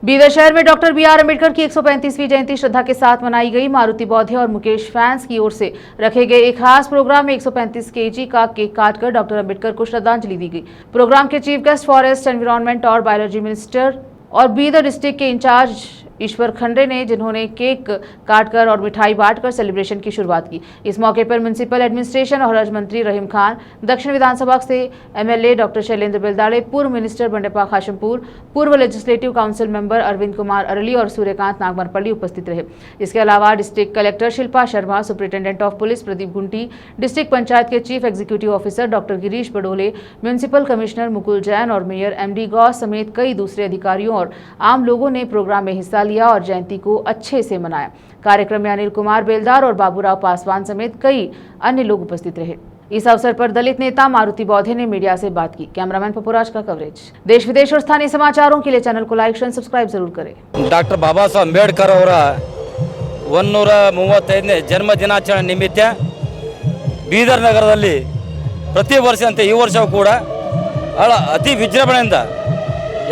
बीदर शहर में doctor B R. Ambedkar की 135वीं जयंती श्रद्धा के साथ मनाई गई। मारुति बौद्धे और मुकेश फैंस की ओर से रखे गए एक खास प्रोग्राम में 135 केजी का केक काटकर डॉक्टर अम्बेडकर को श्रद्धांजलि दी गई। प्रोग्राम के चीफ गेस्ट फॉरेस्ट एनवायरनमेंट और बायोलॉजी मिनिस्टर और बीदर डिस्ट्रिक्ट के इंचार्ज ईश्वर खंडे ने, जिन्होंने केक काटकर और मिठाई बांटकर सेलिब्रेशन की शुरुआत की। इस मौके पर म्युनिसिपल एडमिनिस्ट्रेशन और हज मंत्री रहीम खान, दक्षिण विधानसभा से एमएलए डॉक्टर शैलेंद्र बेलदाड़े, पूर्व मिनिस्टर बंडेपा खाशमपुर, पूर्व legislative council member Arvind Kumar Arali और सूर्यकांत नागमरपल्ली उपस्थित रहे। इसके अलावा district collector Shilpa Sharma, superintendent of police Pradeep Gunti, district panchayat के chief executive officer doctor Girish Badole, municipal commissioner Mukul Jain और मेयर एमडी गौ समेत कई दूसरे अधिकारियों और आम लोगों ने प्रोग्राम में हिस्सा लिया और जयंती को अच्छे से मनाया। कार्यक्रम में अनिल कुमार बेलदार और बाबूराव पासवान समेत कई अन्य लोग उपस्थित रहे। इस अवसर पर दलित नेता मारुति बौद्धे ने मीडिया से बात की। कैमरामैन पपुराज का कवरेज। देश विदेश और स्थानीय समाचारों के लिए चैनल को लाइक, शेयर, सब्सक्राइब जरूर करें। डॉक्टर बाबा साहब अंबेडकर ಅವರ 135ನೇ ಜನ್ಮ ದಿನಾಚರಣೆ ನಿಮಿತ್ತ ಬೀದರ್ ನಗರದಲ್ಲಿ ಪ್ರತಿ ವರ್ಷದಂತೆ ಈ ವರ್ಷವೂ ಕೂಡ ಅತಿ ವಿಜೃಂಭಣೆಯಿಂದ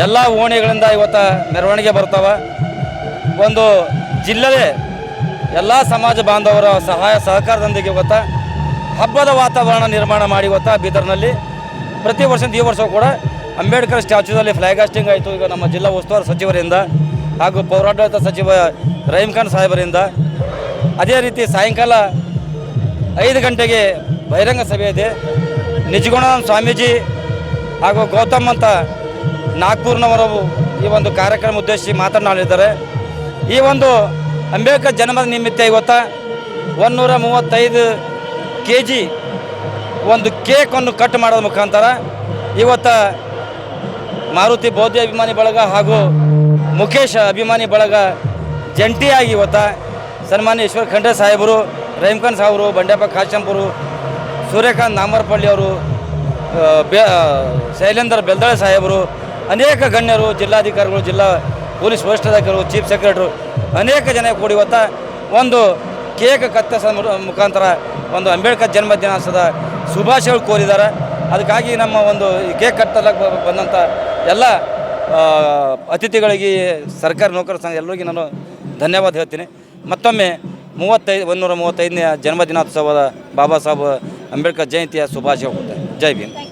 ಎಲ್ಲ ಓಣಿಗಳಿಂದ ಇವತ್ತು ಮೆರವಣಿಗೆ ಬರ್ತಾವೆ। ಒಂದು ಜಿಲ್ಲೆಯ ಎಲ್ಲ ಸಮಾಜ ಬಾಂಧವರ ಸಹಾಯ ಸಹಕಾರದೊಂದಿಗೆ ಇವತ್ತು ಹಬ್ಬದ ವಾತಾವರಣ ನಿರ್ಮಾಣ ಮಾಡಿ ಇವತ್ತು ಬೀದರ್ನಲ್ಲಿ ಪ್ರತಿ ವರ್ಷದ ಈ ವರ್ಷವೂ ಕೂಡ ಅಂಬೇಡ್ಕರ್ ಸ್ಟ್ಯಾಚ್ಯೂದಲ್ಲಿ ಫ್ಲಾಗ್ ಹಾಸ್ಟಿಂಗ್ ಆಯಿತು। ಈಗ ನಮ್ಮ ಜಿಲ್ಲಾ ಉಸ್ತುವಾರಿ ಸಚಿವರಿಂದ ಹಾಗೂ ಪೌರಾಡಳಿತ ಸಚಿವ ರಹೀಮ್ ಖಾನ್ ಸಾಹೇಬರಿಂದ ಅದೇ ರೀತಿ ಸಾಯಂಕಾಲ 5 ಗಂಟೆಗೆ ಬಹಿರಂಗ ಸಭೆ ಇದೆ। ನಿಜಗುಣಾನಂದ ಸ್ವಾಮೀಜಿ ಹಾಗೂ ಗೌತಮ್ ಅಂತ ನಾಗ್ಪುರ್ನವರು ಈ ಒಂದು ಕಾರ್ಯಕ್ರಮ ಉದ್ದೇಶಿಸಿ ಮಾತನಾಡಲಿದ್ದಾರೆ। ಈ ಒಂದು ಅಂಬೇಡ್ಕರ್ ಜನ್ಮದ ನಿಮಿತ್ತ ಇವತ್ತು 135 kg ಒಂದು ಕೇಕನ್ನು ಕಟ್ ಮಾಡೋದ್ರ ಮುಖಾಂತರ ಇವತ್ತು ಮಾರುತಿ ಬೌದ್ಧ ಅಭಿಮಾನಿ ಬಳಗ ಹಾಗೂ ಮುಖೇಶ್ ಅಭಿಮಾನಿ ಬಳಗ ಜಂಟಿಯಾಗಿ ಇವತ್ತು ಸನ್ಮಾನ್ಯ ಈಶ್ವರ್ ಖಂಡ್ರೆ ಸಾಹೇಬರು, ರಹೀಮ್ ಖಾನ್ ಸಾಹೇಬರು, ಬಂಡೆಪ್ಪ ಖಾಶಂಪುರು, ಸೂರ್ಯಕಾಂತ್ ನಾಗಮರಪಳ್ಳಿ ಅವರು, ಶೈಲೇಂದ್ರ ಬೆಲ್ದಾಳೆ ಸಾಹೇಬರು, ಅನೇಕ ಗಣ್ಯರು, ಜಿಲ್ಲಾಧಿಕಾರಿಗಳು, ಜಿಲ್ಲಾ ಪೊಲೀಸ್ ವರಿಷ್ಠಾಧಿಕಾರಿಗಳು, ಚೀಫ್ ಸೆಕ್ರೆಟರಿ ಅನೇಕ ಜನ ಕೂಡಿ ಇವತ್ತು ಒಂದು ಕೇಕ್ ಕತ್ತರಿಸ ಮುಖಾಂತರ ಒಂದು ಅಂಬೇಡ್ಕರ್ ಜನ್ಮದಿನಾಚರಣದ ಶುಭಾಶಯಗಳು ಕೋರಿದ್ದಾರೆ। ಅದಕ್ಕಾಗಿ ನಮ್ಮ ಒಂದು ಕೇಕ್ ಕತ್ತಲಕ್ಕೆ ಬಂದಂಥ ಎಲ್ಲ ಅತಿಥಿಗಳಿಗೆ, ಸರ್ಕಾರಿ ನೌಕರ ಸಂಘ ಎಲ್ಲರಿಗೂ ನಾನು ಧನ್ಯವಾದ ಹೇಳ್ತೀನಿ। ಮತ್ತೊಮ್ಮೆ 135ನೇ ಜನ್ಮದಿನೋತ್ಸವದ ಬಾಬಾ ಸಾಹೇಬ್ ಅಂಬೇಡ್ಕರ್ ಜಯಂತಿಯ ಶುಭಾಶಯ ಕೊಡ್ತೇನೆ। ಜೈ ಭೀಮ್।